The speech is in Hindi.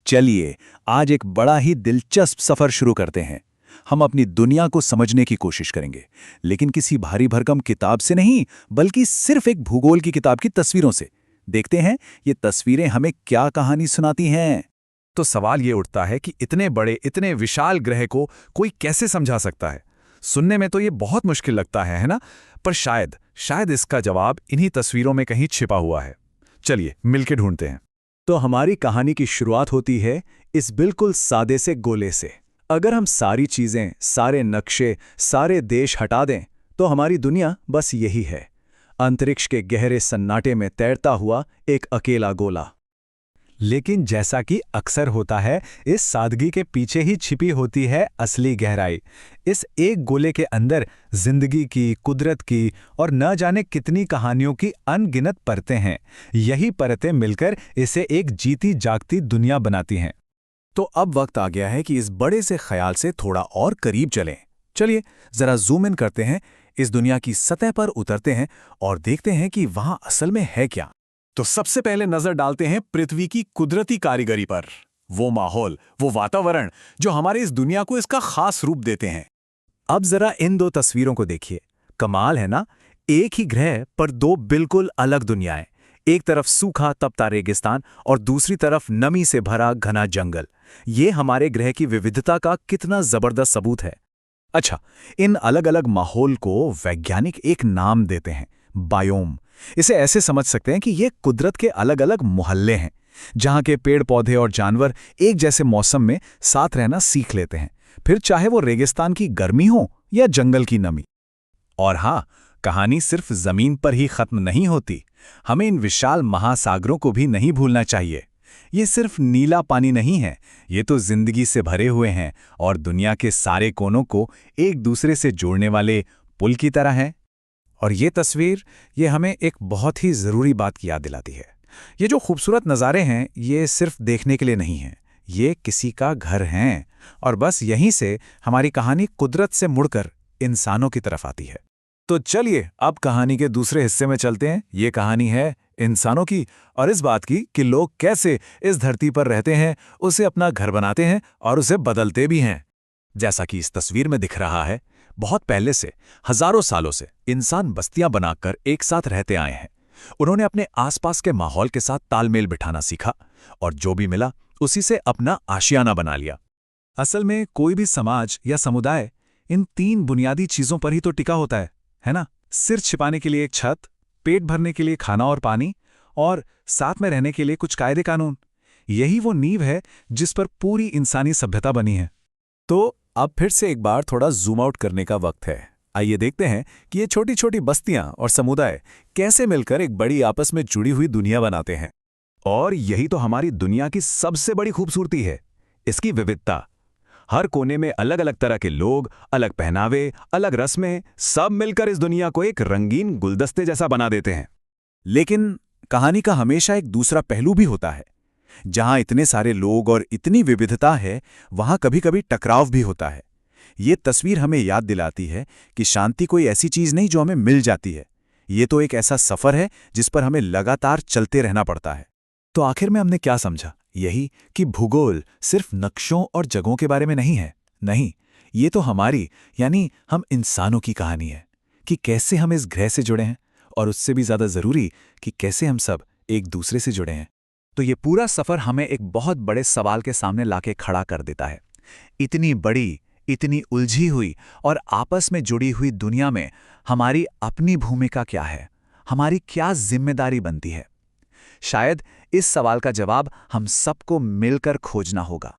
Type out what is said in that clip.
चलिए आज एक बड़ा ही दिलचस्प सफर शुरू करते हैं। हम अपनी दुनिया को समझने की कोशिश करेंगे, लेकिन किसी भारी भरकम किताब से नहीं, बल्कि सिर्फ एक भूगोल की किताब की तस्वीरों से। देखते हैं ये तस्वीरें हमें क्या कहानी सुनाती हैं। तो सवाल ये उठता है कि इतने बड़े, इतने विशाल ग्रह को कोई कैसे समझा सकता है। सुनने में तो ये बहुत मुश्किल लगता है ना? पर शायद इसका जवाब इन्हीं तस्वीरों में कहीं छिपा हुआ है। चलिए मिलके ढूंढते हैं। तो हमारी कहानी की शुरुआत होती है इस बिल्कुल सादे से गोले से। अगर हम सारी चीजें, सारे नक्शे, सारे देश हटा दें, तो हमारी दुनिया बस यही है, अंतरिक्ष के गहरे सन्नाटे में तैरता हुआ एक अकेला गोला। लेकिन जैसा कि अक्सर होता है, इस सादगी के पीछे ही छिपी होती है असली गहराई। इस एक गोले के अंदर जिंदगी की, कुदरत की और न जाने कितनी कहानियों की अनगिनत परतें हैं। यही परतें मिलकर इसे एक जीती जागती दुनिया बनाती हैं। तो अब वक्त आ गया है कि इस बड़े से ख्याल से थोड़ा और करीब चलें। चलिए जरा जूम इन करते हैं, इस दुनिया की सतह पर उतरते हैं और देखते हैं कि वहां असल में है क्या। तो सबसे पहले नजर डालते हैं पृथ्वी की कुदरती कारीगरी पर। वो माहौल, वो वातावरण जो हमारे इस दुनिया को इसका खास रूप देते हैं। अब जरा इन दो तस्वीरों को देखिए। कमाल है ना? एक ही ग्रह पर दो बिल्कुल अलग दुनियाएं। एक तरफ सूखा तपता रेगिस्तान और दूसरी तरफ नमी से भरा घना जंगल। ये हमारे ग्रह की विविधता का कितना जबरदस्त सबूत है। अच्छा, इन अलग अलग माहौल को वैज्ञानिक एक नाम देते हैं, बायोम। इसे ऐसे समझ सकते हैं कि ये कुदरत के अलग अलग मोहल्ले हैं, जहां के पेड़ पौधे और जानवर एक जैसे मौसम में साथ रहना सीख लेते हैं, फिर चाहे वो रेगिस्तान की गर्मी हो या जंगल की नमी। और हाँ, कहानी सिर्फ जमीन पर ही खत्म नहीं होती। हमें इन विशाल महासागरों को भी नहीं भूलना चाहिए। ये सिर्फ नीला पानी नहीं है, ये तो जिंदगी से भरे हुए हैं और दुनिया के सारे कोनों को एक दूसरे से जोड़ने वाले पुल की तरह हैं। और ये तस्वीर, ये हमें एक बहुत ही ज़रूरी बात की याद दिलाती है। ये जो खूबसूरत नज़ारे हैं, ये सिर्फ देखने के लिए नहीं हैं, ये किसी का घर हैं। और बस यहीं से हमारी कहानी कुदरत से मुड़कर इंसानों की तरफ आती है। तो चलिए अब कहानी के दूसरे हिस्से में चलते हैं। ये कहानी है इंसानों की, और इस बात की कि लोग कैसे इस धरती पर रहते हैं, उसे अपना घर बनाते हैं और उसे बदलते भी हैं। जैसा कि इस तस्वीर में दिख रहा है, बहुत पहले से, हजारों सालों से इंसान बस्तियां बनाकर एक साथ रहते आए हैं। उन्होंने अपने आसपास के माहौल के साथ तालमेल बिठाना सीखा और जो भी मिला उसी से अपना आशियाना बना लिया। असल में कोई भी समाज या समुदाय इन तीन बुनियादी चीजों पर ही तो टिका होता है ना? सिर छिपाने के लिए एक छत, पेट भरने के लिए खाना और पानी, और साथ में रहने के लिए कुछ कायदे कानून। यही वो नींव है जिस पर पूरी इंसानी सभ्यता बनी है। तो अब फिर से एक बार थोड़ा जूम आउट करने का वक्त है। आइए देखते हैं कि ये छोटी छोटी बस्तियां और समुदाय कैसे मिलकर एक बड़ी आपस में जुड़ी हुई दुनिया बनाते हैं। और यही तो हमारी दुनिया की सबसे बड़ी खूबसूरती है, इसकी विविधता। हर कोने में अलग अलग तरह के लोग, अलग पहनावे, अलग रस्में, सब मिलकर इस दुनिया को एक रंगीन गुलदस्ते जैसा बना देते हैं। लेकिन कहानी का हमेशा एक दूसरा पहलू भी होता है। जहां इतने सारे लोग और इतनी विविधता है, वहां कभी कभी टकराव भी होता है। ये तस्वीर हमें याद दिलाती है कि शांति कोई ऐसी चीज नहीं जो हमें मिल जाती है। ये तो एक ऐसा सफर है जिस पर हमें लगातार चलते रहना पड़ता है। तो आखिर में हमने क्या समझा? यही कि भूगोल सिर्फ नक्शों और जगहों के बारे में नहीं है। नहीं, ये तो हमारी, यानी हम इंसानों की कहानी है, कि कैसे हम इस ग्रह से जुड़े हैं, और उससे भी ज्यादा जरूरी कि कैसे हम सब एक दूसरे से जुड़े हैं। तो ये पूरा सफर हमें एक बहुत बड़े सवाल के सामने लाके खड़ा कर देता है। इतनी बड़ी, इतनी उलझी हुई और आपस में जुड़ी हुई दुनिया में हमारी अपनी भूमिका क्या है? हमारी क्या जिम्मेदारी बनती है? शायद इस सवाल का जवाब हम सबको मिलकर खोजना होगा।